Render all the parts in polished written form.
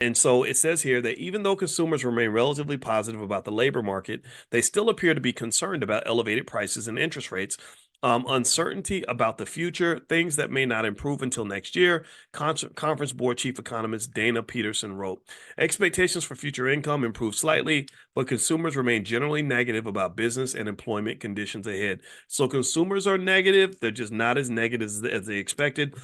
And so it says here that even though consumers remain relatively positive about the labor market, they still appear to be concerned about elevated prices and interest rates, uncertainty about the future, things that may not improve until next year. Conference Board Chief Economist Dana Peterson wrote, expectations for future income improve slightly, but consumers remain generally negative about business and employment conditions ahead. So consumers are negative. They're just not as negative as they expected.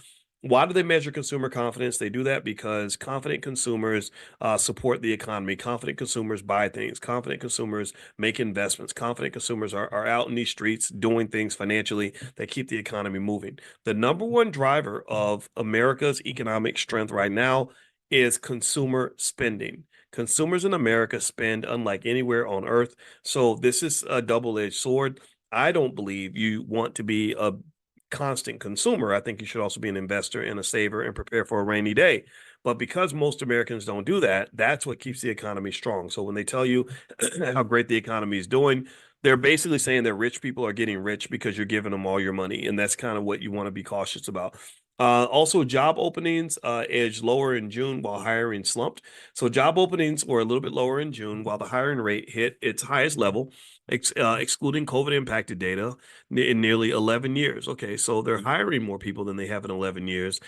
Why do they measure consumer confidence? They do that because confident consumers support the economy. Confident consumers buy things. Confident consumers make investments. Confident consumers are out in these streets doing things financially that keep the economy moving. The number one driver of America's economic strength right now is consumer spending. Consumers in America spend unlike anywhere on earth. So this is a double-edged sword. I don't believe you want to be a constant consumer. I think you should also be an investor and a saver and prepare for a rainy day. But because most Americans don't do that, that's what keeps the economy strong. So when they tell you how great the economy is doing, they're basically saying that rich people are getting rich because you're giving them all your money. And that's kind of what you want to be cautious about. Also, job openings edged lower in June while hiring slumped. So job openings were a little bit lower in June while the hiring rate hit its highest level, excluding COVID impacted data in nearly 11 years. Okay, so they're hiring more people than they have in 11 years,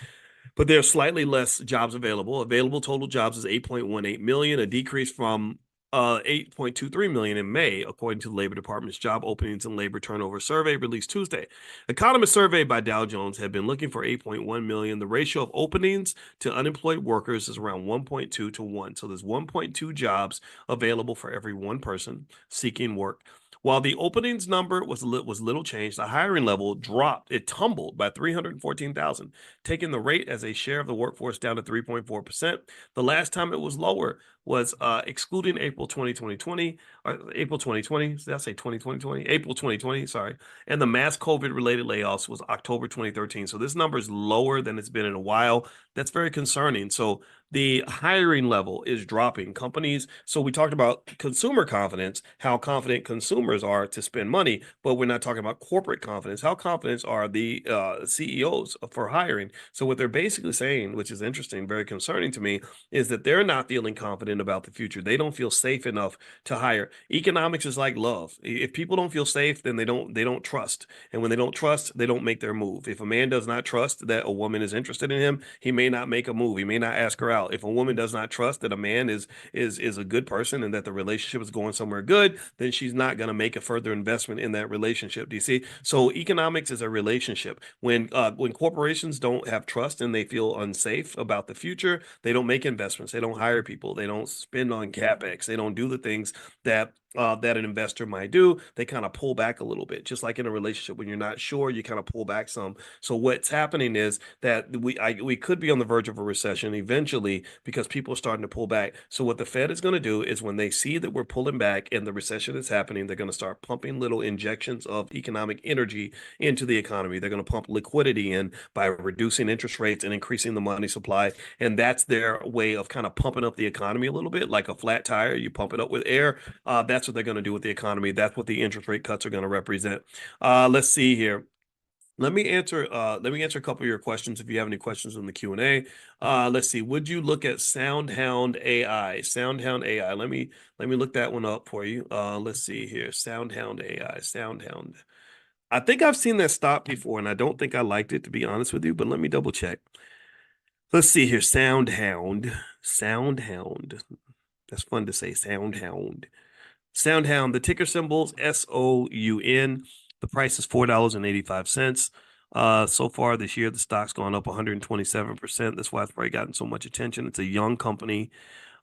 but there are slightly less jobs available. Available total jobs is 8.18 million, a decrease from 8.23 million in May, according to the Labor Department's Job Openings and Labor Turnover Survey released Tuesday. Economists surveyed by Dow Jones have been looking for 8.1 million. The ratio of openings to unemployed workers is around 1.2 to 1. So there's 1.2 jobs available for every one person seeking work. While the openings number was little changed, the hiring level dropped. It tumbled by 314,000, taking the rate as a share of the workforce down to 3.4%. The last time it was lower was excluding April 2020, or April 2020. Did I say 2020? April 2020, sorry. And the mass COVID related layoffs was October 2013. So this number is lower than it's been in a while. That's very concerning. So the hiring level is dropping. Companies, so we talked about consumer confidence, how confident consumers are to spend money, but we're not talking about corporate confidence. How confident are the CEOs for hiring? So what they're basically saying, which is interesting, very concerning to me, is that they're not feeling confident about the future. They don't feel safe enough to hire. Economics is like love. If people don't feel safe, then they don't trust. And when they don't trust, they don't make their move. If a man does not trust that a woman is interested in him, he may not make a move. He may not ask her out. If a woman does not trust that a man is a good person and that the relationship is going somewhere good, then she's not going to make a further investment in that relationship. Do you see? So economics is a relationship. When corporations don't have trust and they feel unsafe about the future, they don't make investments. They don't hire people. They don't spend on capex. They don't do the things that an investor might do. They kind of pull back a little bit, just like in a relationship. When you're not sure, you kind of pull back some. So what's happening is that we could be on the verge of a recession eventually because people are starting to pull back. So what the Fed is going to do is when they see that we're pulling back and the recession is happening, they're going to start pumping little injections of economic energy into the economy. They're going to pump liquidity in by reducing interest rates and increasing the money supply. And that's their way of kind of pumping up the economy a little bit, like a flat tire. You pump it up with air. That's what they're going to do with the economy. That's what the interest rate cuts are going to represent. Let's see here. Let me answer a couple of your questions if you have any questions in the Q&A. Let's see. Would you look at SoundHound AI? SoundHound AI. Let me look that one up for you. Let's see here. SoundHound AI. SoundHound. I think I've seen that stop before, and I don't think I liked it, to be honest with you, but let me double check. Let's see here. SoundHound. SoundHound. That's fun to say. SoundHound. SoundHound, the ticker symbols SOUN. The price is $4.85. So far this year, the stock's gone up 127%. That's why it's probably gotten so much attention. It's a young company.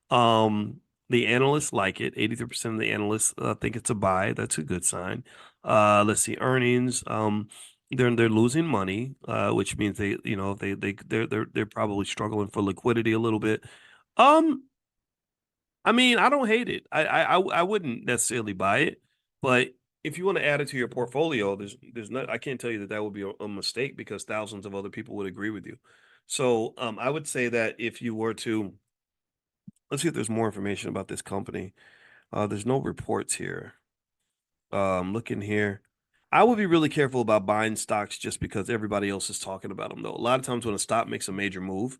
The analysts like it. 83% of the analysts think it's a buy. That's a good sign. Let's see earnings. They're losing money, which means they're probably struggling for liquidity a little bit. Um, I mean, I don't hate it. I wouldn't necessarily buy it, but if you want to add it to your portfolio, there's not. I can't tell you that that would be a mistake because thousands of other people would agree with you. So I would say that if you were to, let's see if there's more information about this company. There's no reports here. Looking here. I would be really careful about buying stocks just because everybody else is talking about them, though. A lot of times when a stock makes a major move,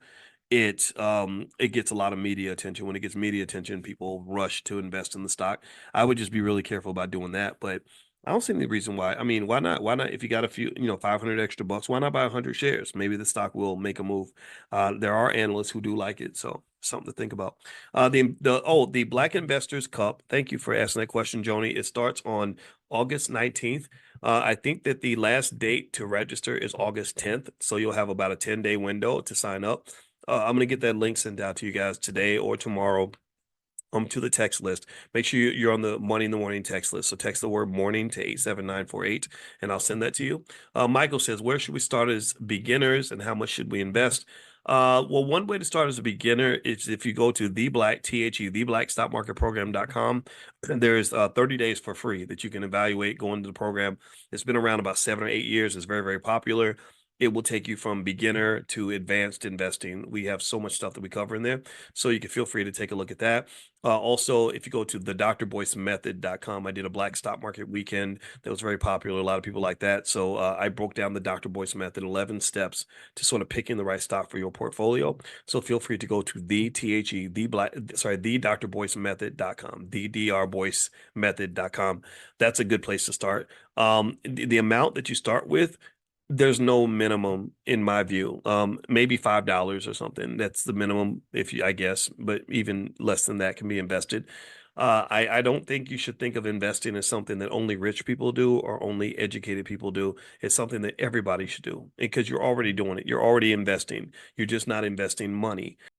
it gets a lot of media attention. When it gets media attention, people rush to invest in the stock. I would just be really careful about doing that. But I don't see any reason why. I mean, why not? Why not? If you got a few, 500 extra bucks, why not buy 100 shares? Maybe the stock will make a move. There are analysts who do like it, so something to think about. The Black Investors Cup. Thank you for asking that question, Joni. It starts on August 19th. I think that the last date to register is August 10th, so you'll have about a 10-day window to sign up. I'm gonna get that link sent out to you guys today or tomorrow, to the text list. Make sure you're on the Money in the Morning text list. So text the word morning to 87948 and I'll send that to you. Michael says, where should we start as beginners and how much should we invest? Well, one way to start as a beginner is if you go to theblackstockmarketprogram.com. There's 30 days for free that you can evaluate going to the program. It's been around about 7 or 8 years. It's very, very popular. It will take you from beginner to advanced investing. We have so much stuff that we cover in there. So you can feel free to take a look at that. Also, if you go to the drboycemethod.com, I did a Black Stock Market weekend that was very popular. A lot of people like that. So I broke down the Dr. Boyce Method, 11 steps to sort of picking the right stock for your portfolio. So feel free to go to the drboycemethod.com, the drboycemethod.com. That's a good place to start. The amount that you start with, there's no minimum in my view. Maybe $5 or something. That's the minimum, if you, I guess, but even less than that can be invested. I don't think you should think of investing as something that only rich people do or only educated people do. It's something that everybody should do because you're already doing it. You're already investing. You're just not investing money.